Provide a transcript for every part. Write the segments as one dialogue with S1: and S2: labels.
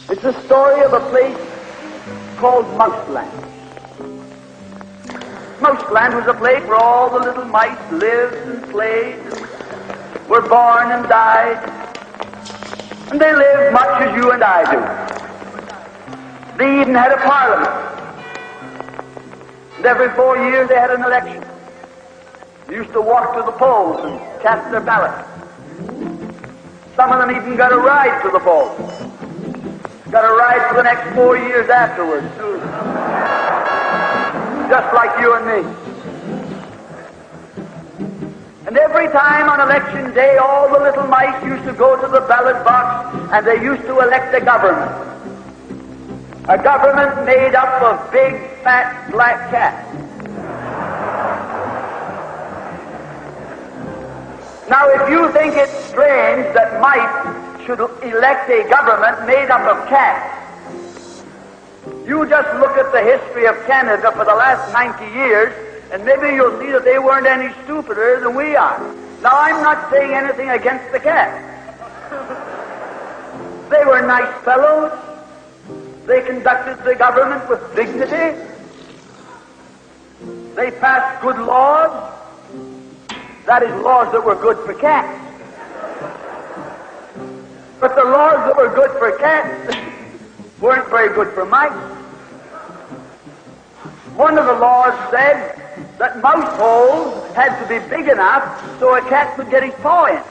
S1: It's the story of a place called Mouseland. Mouseland was a place where all the little mice lived and played, and were born and died, and they lived much as you and I do. They even had a parliament, and every 4 years they had an election. They used to walk to the polls and cast their ballot. Some of them even got a ride to the polls. Got a ride for the next 4 years afterwards, too. Just like you and me. And every time on election day, all the little mice used to go to the ballot box and they used to elect a government. A government made up of big, fat, black cats. Now, if you think it's strange that mice should elect a government made up of cats, you just look at the history of Canada for the last 90 years, and maybe you'll see that they weren't any stupider than we are. Now, I'm not saying anything against the cats. They were nice fellows. They conducted the government with dignity. They passed good laws. That is, laws that were good for cats. But the laws that were good for cats weren't very good for mice. One of the laws said that mouse holes had to be big enough so a cat could get his paw in.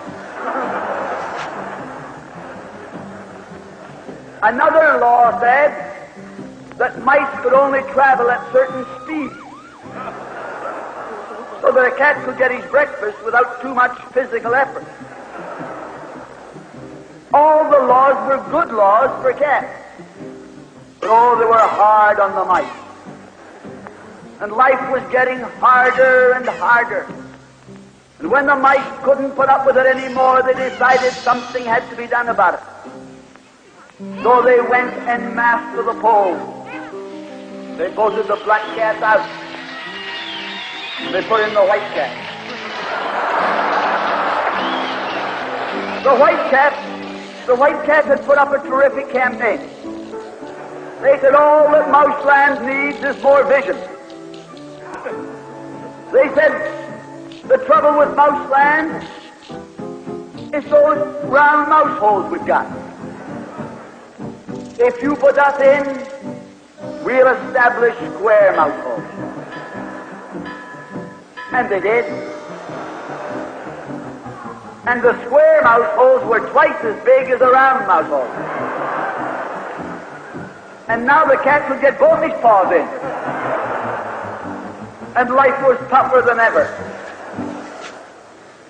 S1: Another law said that mice could only travel at certain speeds so that a cat could get his breakfast without too much physical effort. All the laws were good laws for cats. But oh, they were hard on the mice. And life was getting harder and harder. And when the mice couldn't put up with it anymore, they decided something had to be done about it. So they went en masse to the polls. They voted the black cat out. And they put in the white cat. The white cat had put up a terrific campaign. They said all that Mouseland needs is more vision. They said the trouble with Mouseland is those round mouse holes we've got. If you put us in, we'll establish square mouse holes. And they did. And the square mouse holes were twice as big as the round mouse holes. And now the cat could get both his paws in. And life was tougher than ever.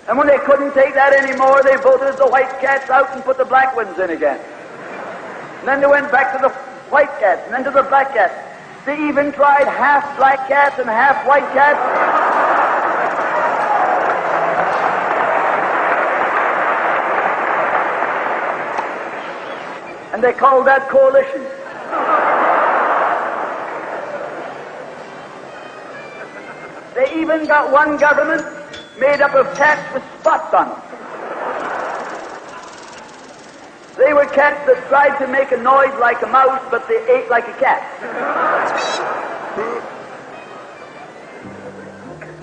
S1: And when they couldn't take that anymore, they voted the white cats out and put the black ones in again. And then they went back to the white cats, and then to the black cats. They even tried half black cats and half white cats. And they called that coalition. They even got one government made up of cats with spots on them. They were cats that tried to make a noise like a mouse, but they ate like a cat.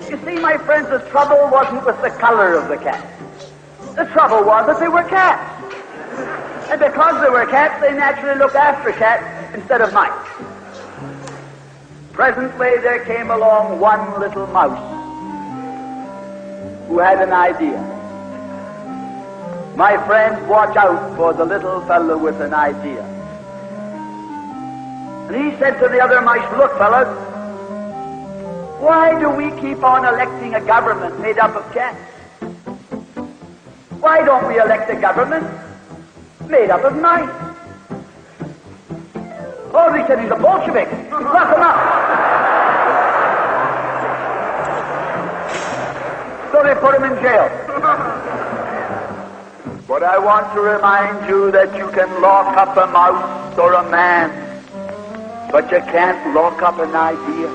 S1: You see, my friends, the trouble wasn't with the color of the cat. The trouble was that they were cats. And because they were cats, they naturally looked after cats instead of mice. Presently, there came along one little mouse who had an idea. My friends, watch out for the little fellow with an idea. And he said to the other mice, look, fellows, why do we keep on electing a government made up of cats? Why don't we elect a government made up of mice? Oh, they said he's a Bolshevik. Lock him up. So they put him in jail. But I want to remind you that you can lock up a mouse or a man, but you can't lock up an idea.